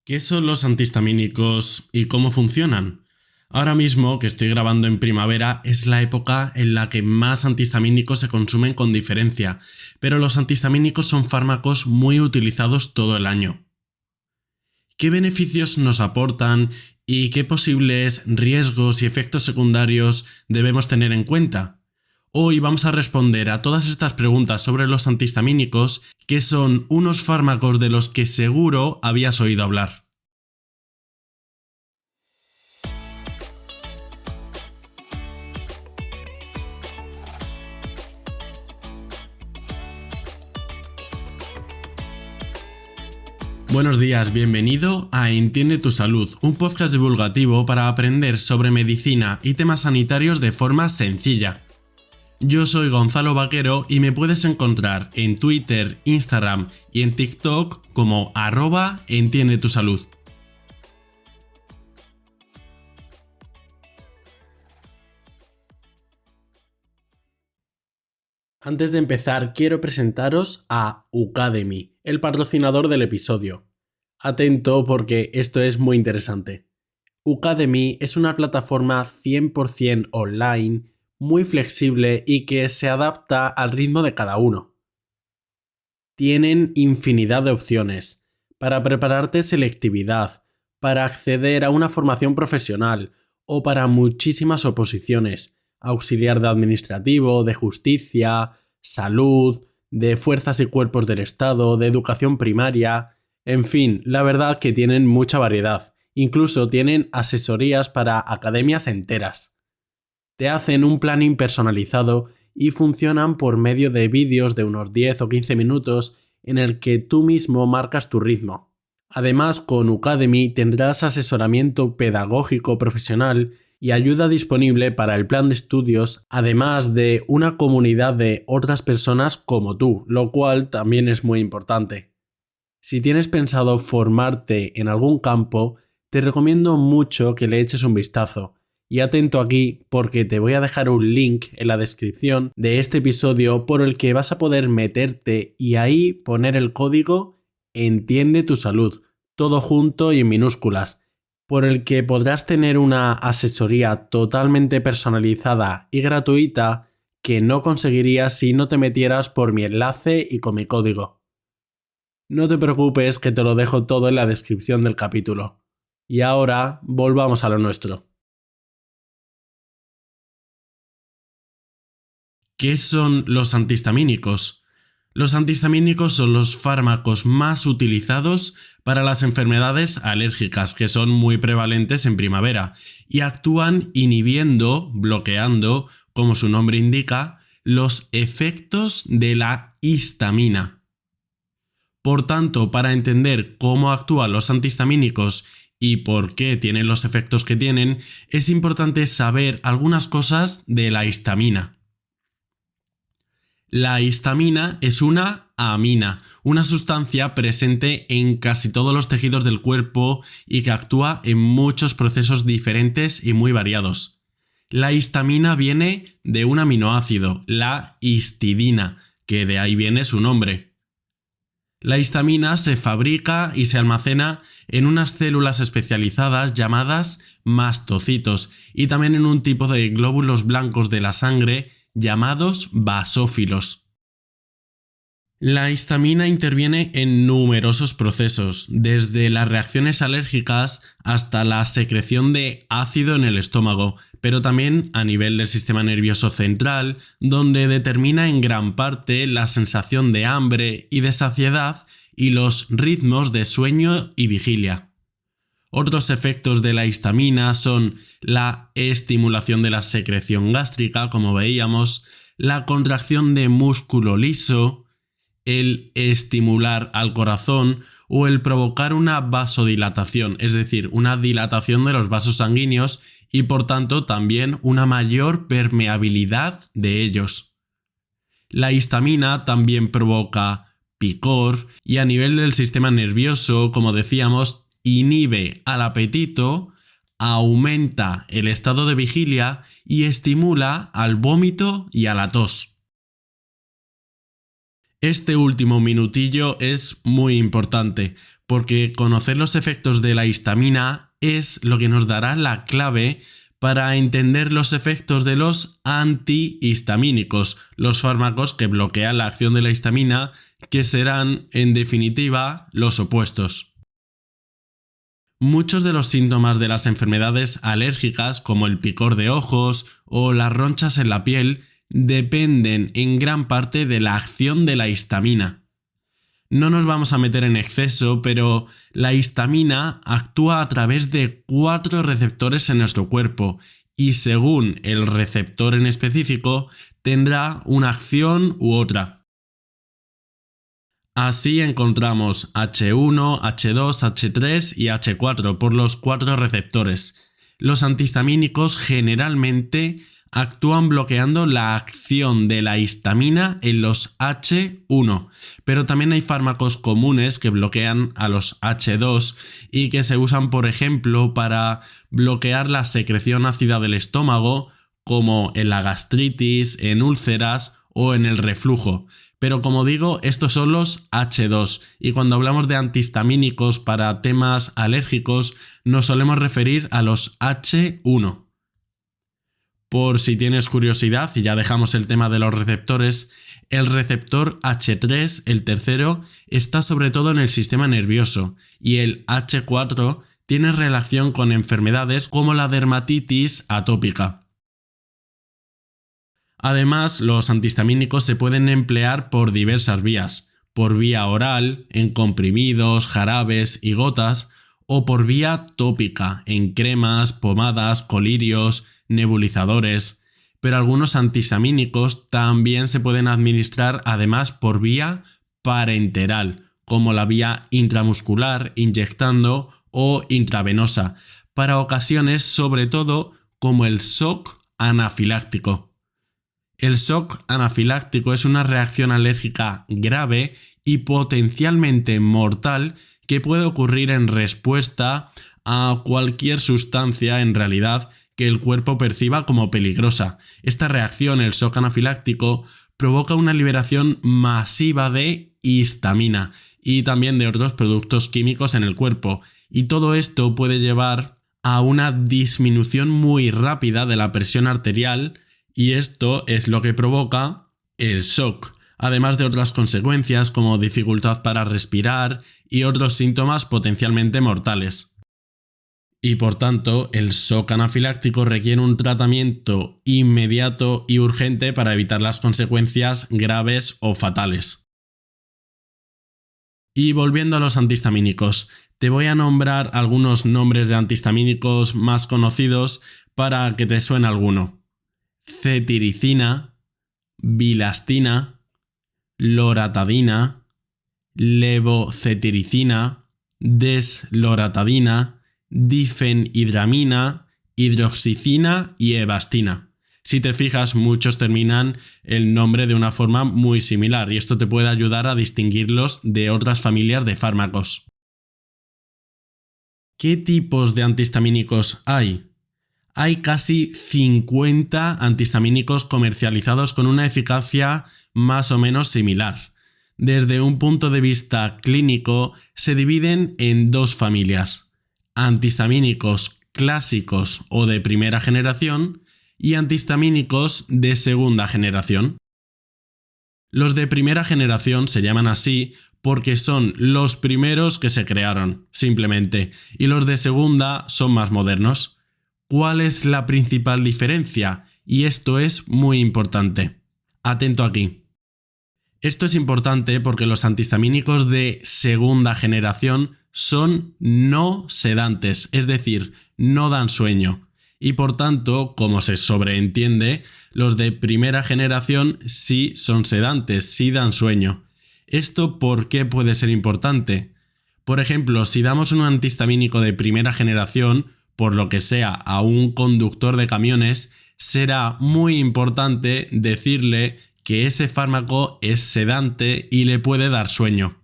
¿Qué son los antihistamínicos y cómo funcionan? Ahora mismo, que estoy grabando en primavera, es la época en la que más antihistamínicos se consumen con diferencia, pero los antihistamínicos son fármacos muy utilizados todo el año. ¿Qué beneficios nos aportan y qué posibles riesgos y efectos secundarios debemos tener en cuenta? Hoy vamos a responder a todas estas preguntas sobre los antihistamínicos, que son unos fármacos de los que seguro habías oído hablar. Buenos días, bienvenido a Entiende tu Salud, un podcast divulgativo para aprender sobre medicina y temas sanitarios de forma sencilla. Yo soy Gonzalo Vaquero y me puedes encontrar en Twitter, Instagram y en TikTok como @entiendetusalud. Antes de empezar, quiero presentaros a Ucademy, el patrocinador del episodio. Atento porque esto es muy interesante. Ucademy es una plataforma 100% online, muy flexible y que se adapta al ritmo de cada uno. Tienen infinidad de opciones para prepararte selectividad, para acceder a una formación profesional o para muchísimas oposiciones, auxiliar de administrativo, de justicia, salud, de fuerzas y cuerpos del Estado, de educación primaria, en fin, la verdad que tienen mucha variedad. Incluso tienen asesorías para academias enteras. Te hacen un planning personalizado y funcionan por medio de vídeos de unos 10 o 15 minutos en el que tú mismo marcas tu ritmo. Además, con Ucademy tendrás asesoramiento pedagógico profesional y ayuda disponible para el plan de estudios, además de una comunidad de otras personas como tú, lo cual también es muy importante. Si tienes pensado formarte en algún campo, te recomiendo mucho que le eches un vistazo. Y atento aquí porque te voy a dejar un link en la descripción de este episodio por el que vas a poder meterte y ahí poner el código Entiende tu Salud, todo junto y en minúsculas, por el que podrás tener una asesoría totalmente personalizada y gratuita que no conseguirías si no te metieras por mi enlace y con mi código. No te preocupes que te lo dejo todo en la descripción del capítulo. Y ahora volvamos a lo nuestro. ¿Qué son los antihistamínicos? Los antihistamínicos son los fármacos más utilizados para las enfermedades alérgicas, que son muy prevalentes en primavera, y actúan inhibiendo, bloqueando, como su nombre indica, los efectos de la histamina. Por tanto, para entender cómo actúan los antihistamínicos y por qué tienen los efectos que tienen, es importante saber algunas cosas de la histamina. La histamina es una amina, una sustancia presente en casi todos los tejidos del cuerpo y que actúa en muchos procesos diferentes y muy variados. La histamina viene de un aminoácido, la histidina, que de ahí viene su nombre. La histamina se fabrica y se almacena en unas células especializadas llamadas mastocitos y también en un tipo de glóbulos blancos de la sangre llamados basófilos. La histamina interviene en numerosos procesos, desde las reacciones alérgicas hasta la secreción de ácido en el estómago, pero también a nivel del sistema nervioso central, donde determina en gran parte la sensación de hambre y de saciedad y los ritmos de sueño y vigilia. Otros efectos de la histamina son la estimulación de la secreción gástrica, como veíamos, la contracción de músculo liso, el estimular al corazón o el provocar una vasodilatación, es decir, una dilatación de los vasos sanguíneos y por tanto también una mayor permeabilidad de ellos. La histamina también provoca picor y a nivel del sistema nervioso, como decíamos, inhibe al apetito, aumenta el estado de vigilia y estimula al vómito y a la tos. Este último minutillo es muy importante, porque conocer los efectos de la histamina es lo que nos dará la clave para entender los efectos de los antihistamínicos, los fármacos que bloquean la acción de la histamina, que serán, en definitiva, los opuestos. Muchos de los síntomas de las enfermedades alérgicas, como el picor de ojos o las ronchas en la piel, dependen en gran parte de la acción de la histamina. No nos vamos a meter en exceso, pero la histamina actúa a través de 4 receptores en nuestro cuerpo y según el receptor en específico tendrá una acción u otra. Así encontramos H1, H2, H3 y H4 por los 4 receptores. Los antihistamínicos generalmente actúan bloqueando la acción de la histamina en los H1, pero también hay fármacos comunes que bloquean a los H2 y que se usan, por ejemplo, para bloquear la secreción ácida del estómago, como en la gastritis, en úlceras o en el reflujo. Pero como digo, estos son los H2 y cuando hablamos de antihistamínicos para temas alérgicos nos solemos referir a los H1. Por si tienes curiosidad, y ya dejamos el tema de los receptores, el receptor H3, el tercero, está sobre todo en el sistema nervioso y el H4 tiene relación con enfermedades como la dermatitis atópica. Además, los antihistamínicos se pueden emplear por diversas vías, por vía oral, en comprimidos, jarabes y gotas, o por vía tópica, en cremas, pomadas, colirios, nebulizadores, pero algunos antihistamínicos también se pueden administrar además por vía parenteral, como la vía intramuscular, inyectando o intravenosa, para ocasiones sobre todo como el shock anafiláctico. El shock anafiláctico es una reacción alérgica grave y potencialmente mortal que puede ocurrir en respuesta a cualquier sustancia en realidad que el cuerpo perciba como peligrosa. Esta reacción, el shock anafiláctico, provoca una liberación masiva de histamina y también de otros productos químicos en el cuerpo, y todo esto puede llevar a una disminución muy rápida de la presión arterial, y esto es lo que provoca el shock, además de otras consecuencias como dificultad para respirar y otros síntomas potencialmente mortales. Y por tanto, el shock anafiláctico requiere un tratamiento inmediato y urgente para evitar las consecuencias graves o fatales. Y volviendo a los antihistamínicos, te voy a nombrar algunos nombres de antihistamínicos más conocidos para que te suene alguno. Cetiricina, bilastina, loratadina, levocetiricina, desloratadina, difenhidramina, hidroxicina y evastina. Si te fijas, muchos terminan el nombre de una forma muy similar y esto te puede ayudar a distinguirlos de otras familias de fármacos. ¿Qué tipos de antihistamínicos hay? Hay casi 50 antihistamínicos comercializados con una eficacia más o menos similar. Desde un punto de vista clínico, se dividen en 2 familias: antihistamínicos clásicos o de primera generación y antihistamínicos de segunda generación. Los de primera generación se llaman así porque son los primeros que se crearon, simplemente, y los de segunda son más modernos. ¿Cuál es la principal diferencia? Y esto es muy importante. Atento aquí. Esto es importante porque los antihistamínicos de segunda generación son no sedantes, es decir, no dan sueño. Y por tanto, como se sobreentiende, los de primera generación sí son sedantes, sí dan sueño. ¿Esto por qué puede ser importante? Por ejemplo, si damos un antihistamínico de primera generación, por lo que sea, a un conductor de camiones, será muy importante decirle que ese fármaco es sedante y le puede dar sueño.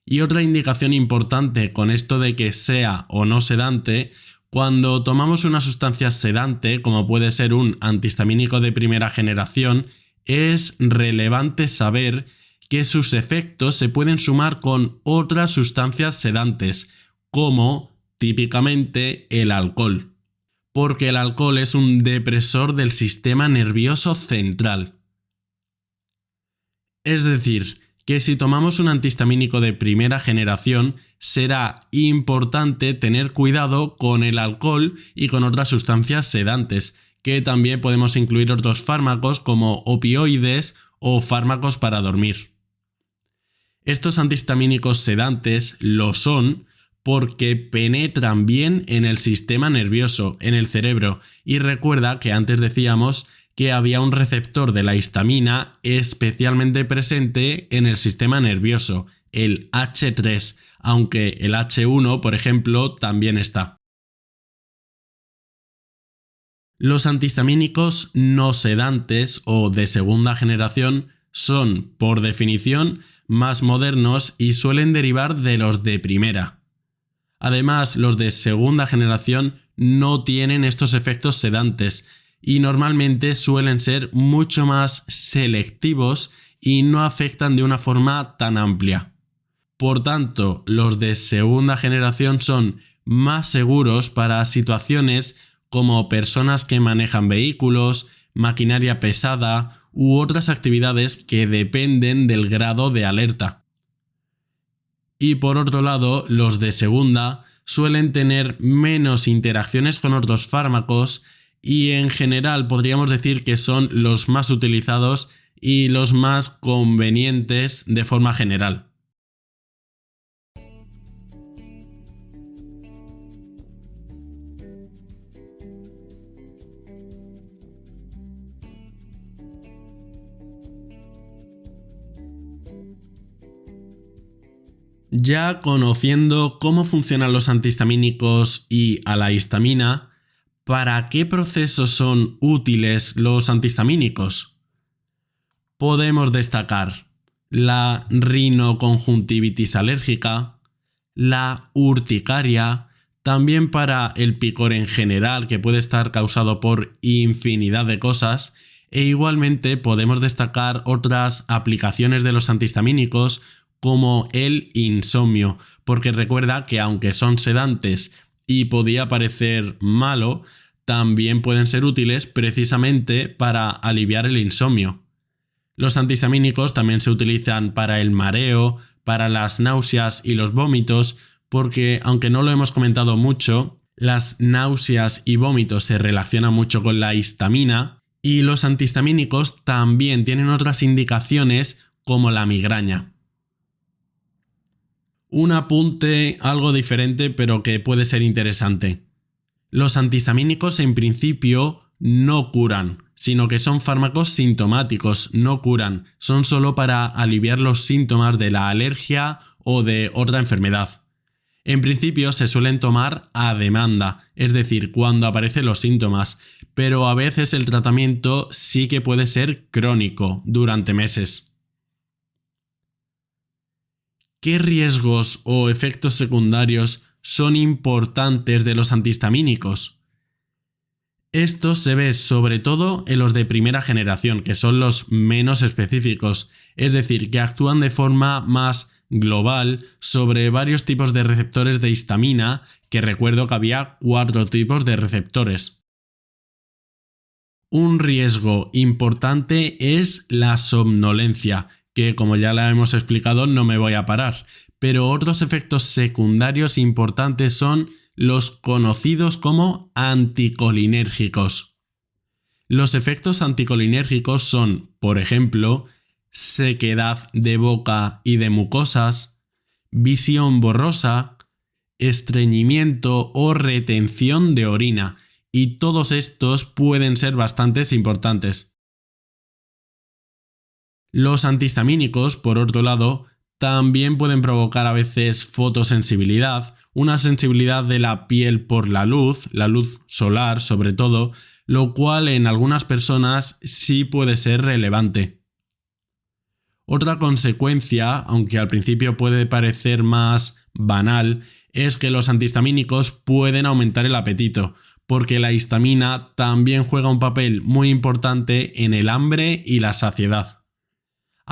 Y otra indicación importante con esto de que sea o no sedante, cuando tomamos una sustancia sedante, como puede ser un antihistamínico de primera generación, es relevante saber que sus efectos se pueden sumar con otras sustancias sedantes, como típicamente el alcohol, porque el alcohol es un depresor del sistema nervioso central. Es decir, que si tomamos un antihistamínico de primera generación, será importante tener cuidado con el alcohol y con otras sustancias sedantes, que también podemos incluir otros fármacos como opioides o fármacos para dormir. Estos antihistamínicos sedantes lo son porque penetran bien en el sistema nervioso, en el cerebro, y recuerda que antes decíamos que había un receptor de la histamina especialmente presente en el sistema nervioso, el H3, aunque el H1, por ejemplo, también está. Los antihistamínicos no sedantes o de segunda generación son, por definición, más modernos y suelen derivar de los de primera. Además, los de segunda generación no tienen estos efectos sedantes y normalmente suelen ser mucho más selectivos y no afectan de una forma tan amplia. Por tanto, los de segunda generación son más seguros para situaciones como personas que manejan vehículos, maquinaria pesada u otras actividades que dependen del grado de alerta. Y por otro lado, los de segunda suelen tener menos interacciones con otros fármacos y en general podríamos decir que son los más utilizados y los más convenientes de forma general. Ya conociendo cómo funcionan los antihistamínicos y a la histamina, ¿para qué procesos son útiles los antihistamínicos? Podemos destacar la rinoconjuntivitis alérgica, la urticaria, también para el picor en general, que puede estar causado por infinidad de cosas, e igualmente podemos destacar otras aplicaciones de los antihistamínicos como el insomnio, porque recuerda que aunque son sedantes y podía parecer malo, también pueden ser útiles precisamente para aliviar el insomnio. Los antihistamínicos también se utilizan para el mareo, para las náuseas y los vómitos, porque aunque no lo hemos comentado mucho, las náuseas y vómitos se relacionan mucho con la histamina y los antihistamínicos también tienen otras indicaciones como la migraña. Un apunte algo diferente pero que puede ser interesante. Los antihistamínicos en principio no curan, sino que son fármacos sintomáticos, no curan, son solo para aliviar los síntomas de la alergia o de otra enfermedad. En principio se suelen tomar a demanda, es decir, cuando aparecen los síntomas, pero a veces el tratamiento sí que puede ser crónico, durante meses. ¿Qué riesgos o efectos secundarios son importantes de los antihistamínicos? Esto se ve sobre todo en los de primera generación, que son los menos específicos, es decir, que actúan de forma más global sobre varios tipos de receptores de histamina, que recuerdo que había 4 tipos de receptores. Un riesgo importante es la somnolencia, que como ya la hemos explicado no me voy a parar, pero otros efectos secundarios importantes son los conocidos como anticolinérgicos. Los efectos anticolinérgicos son, por ejemplo, sequedad de boca y de mucosas, visión borrosa, estreñimiento o retención de orina, y todos estos pueden ser bastante importantes. Los antihistamínicos, por otro lado, también pueden provocar a veces fotosensibilidad, una sensibilidad de la piel por la luz solar sobre todo, lo cual en algunas personas sí puede ser relevante. Otra consecuencia, aunque al principio puede parecer más banal, es que los antihistamínicos pueden aumentar el apetito, porque la histamina también juega un papel muy importante en el hambre y la saciedad.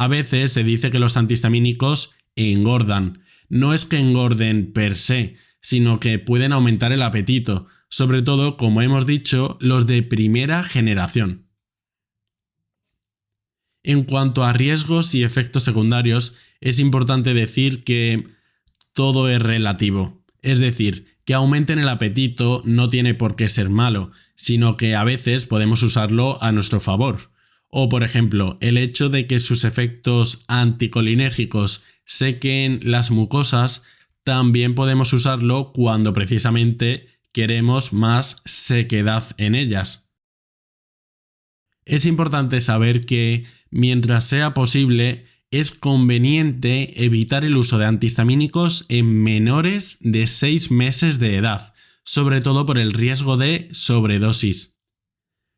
A veces se dice que los antihistamínicos engordan. No es que engorden per se, sino que pueden aumentar el apetito, sobre todo, como hemos dicho, los de primera generación. En cuanto a riesgos y efectos secundarios, es importante decir que todo es relativo. Es decir, que aumenten el apetito no tiene por qué ser malo, sino que a veces podemos usarlo a nuestro favor. O, por ejemplo, el hecho de que sus efectos anticolinérgicos sequen las mucosas, también podemos usarlo cuando precisamente queremos más sequedad en ellas. Es importante saber que, mientras sea posible, es conveniente evitar el uso de antihistamínicos en menores de 6 meses de edad, sobre todo por el riesgo de sobredosis.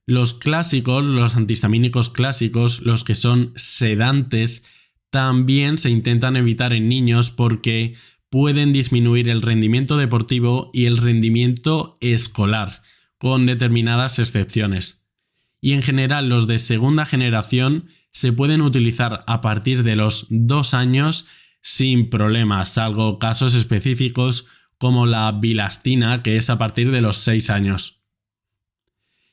Los clásicos, los antihistamínicos clásicos, los que son sedantes, también se intentan evitar en niños porque pueden disminuir el rendimiento deportivo y el rendimiento escolar, con determinadas excepciones. Y en general los de segunda generación se pueden utilizar a partir de los 2 años sin problemas, salvo casos específicos como la bilastina, que es a partir de los 6 años.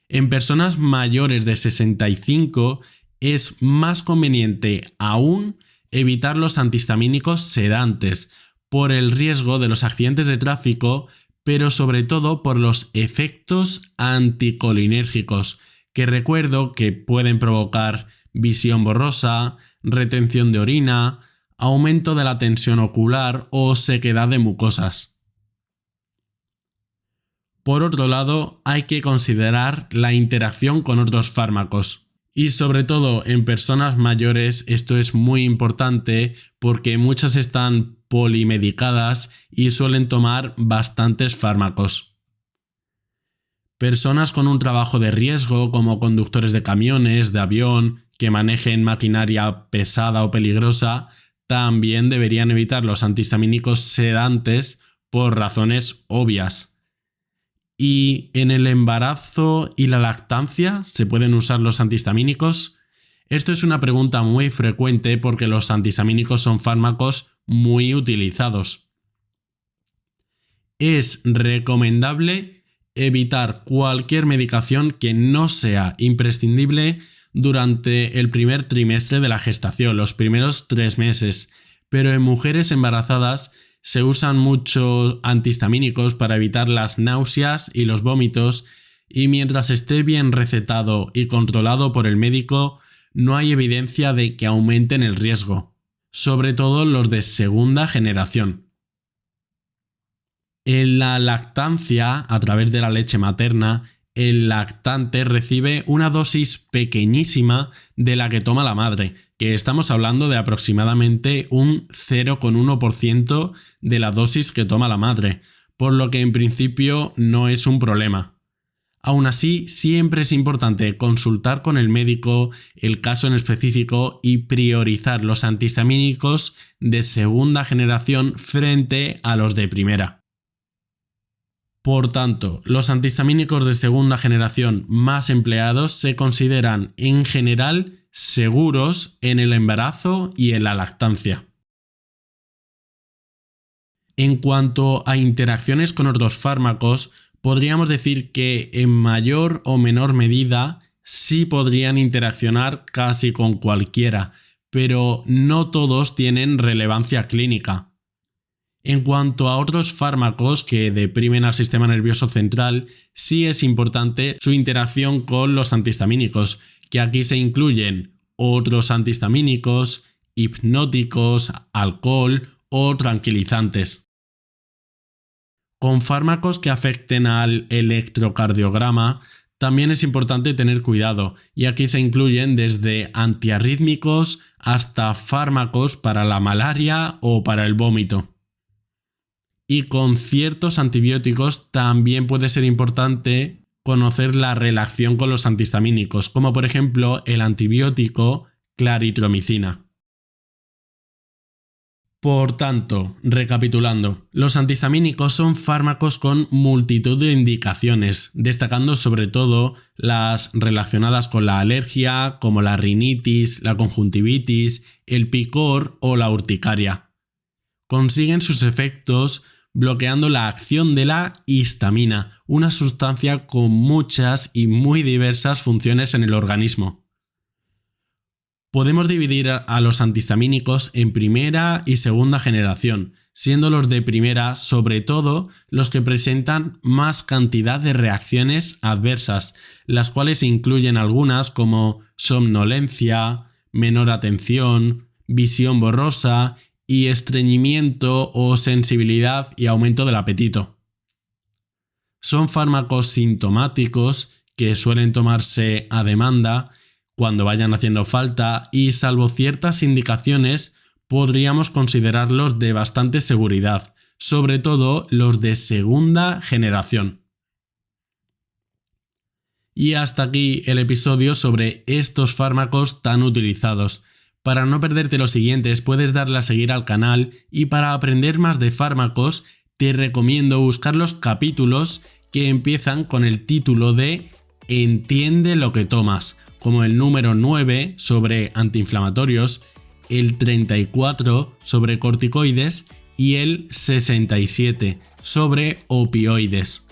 En personas mayores de 65 es más conveniente aún evitar los antihistamínicos sedantes por el riesgo de los accidentes de tráfico, pero sobre todo por los efectos anticolinérgicos, que recuerdo que pueden provocar visión borrosa, retención de orina, aumento de la tensión ocular o sequedad de mucosas. Por otro lado, hay que considerar la interacción con otros fármacos. Y sobre todo en personas mayores esto es muy importante porque muchas están polimedicadas y suelen tomar bastantes fármacos. Personas con un trabajo de riesgo como conductores de camiones, de avión, que manejen maquinaria pesada o peligrosa, también deberían evitar los antihistamínicos sedantes por razones obvias. ¿Y en el embarazo y la lactancia se pueden usar los antihistamínicos? Esto es una pregunta muy frecuente porque los antihistamínicos son fármacos muy utilizados. Es recomendable evitar cualquier medicación que no sea imprescindible durante el primer trimestre de la gestación, los primeros 3 meses, pero en mujeres embarazadas se usan muchos antihistamínicos para evitar las náuseas y los vómitos, y mientras esté bien recetado y controlado por el médico, no hay evidencia de que aumenten el riesgo, sobre todo los de segunda generación. En la lactancia, a través de la leche materna, el lactante recibe una dosis pequeñísima de la que toma la madre, que estamos hablando de aproximadamente un 0,1% de la dosis que toma la madre, por lo que en principio no es un problema. Aún así, siempre es importante consultar con el médico el caso en específico y priorizar los antihistamínicos de segunda generación frente a los de primera. Por tanto, los antihistamínicos de segunda generación más empleados se consideran en general seguros en el embarazo y en la lactancia. En cuanto a interacciones con otros fármacos, podríamos decir que en mayor o menor medida sí podrían interaccionar casi con cualquiera, pero no todos tienen relevancia clínica. En cuanto a otros fármacos que deprimen al sistema nervioso central, sí es importante su interacción con los antihistamínicos, que aquí se incluyen otros antihistamínicos, hipnóticos, alcohol o tranquilizantes. Con fármacos que afecten al electrocardiograma, también es importante tener cuidado, y aquí se incluyen desde antiarrítmicos hasta fármacos para la malaria o para el vómito. Y con ciertos antibióticos también puede ser importante conocer la relación con los antihistamínicos, como por ejemplo el antibiótico claritromicina. Por tanto, recapitulando, los antihistamínicos son fármacos con multitud de indicaciones, destacando sobre todo las relacionadas con la alergia, como la rinitis, la conjuntivitis, el picor o la urticaria. Consiguen sus efectos bloqueando la acción de la histamina, una sustancia con muchas y muy diversas funciones en el organismo. Podemos dividir a los antihistamínicos en primera y segunda generación, siendo los de primera sobre todo los que presentan más cantidad de reacciones adversas, las cuales incluyen algunas como somnolencia, menor atención, visión borrosa y estreñimiento o sensibilidad y aumento del apetito. Son fármacos sintomáticos que suelen tomarse a demanda cuando vayan haciendo falta y, salvo ciertas indicaciones, podríamos considerarlos de bastante seguridad, sobre todo los de segunda generación. Y hasta aquí el episodio sobre estos fármacos tan utilizados. Para no perderte los siguientes puedes darle a seguir al canal y para aprender más de fármacos te recomiendo buscar los capítulos que empiezan con el título de Entiende lo que tomas, como el número 9 sobre antiinflamatorios, el 34 sobre corticoides y el 67 sobre opioides.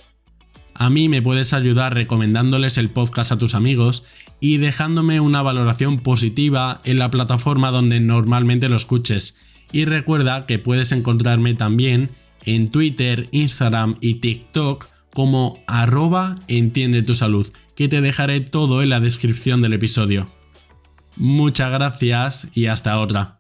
A mí me puedes ayudar recomendándoles el podcast a tus amigos y dejándome una valoración positiva en la plataforma donde normalmente lo escuches. Y recuerda que puedes encontrarme también en Twitter, Instagram y TikTok como @entiendetusalud, que te dejaré todo en la descripción del episodio. Muchas gracias y hasta otra.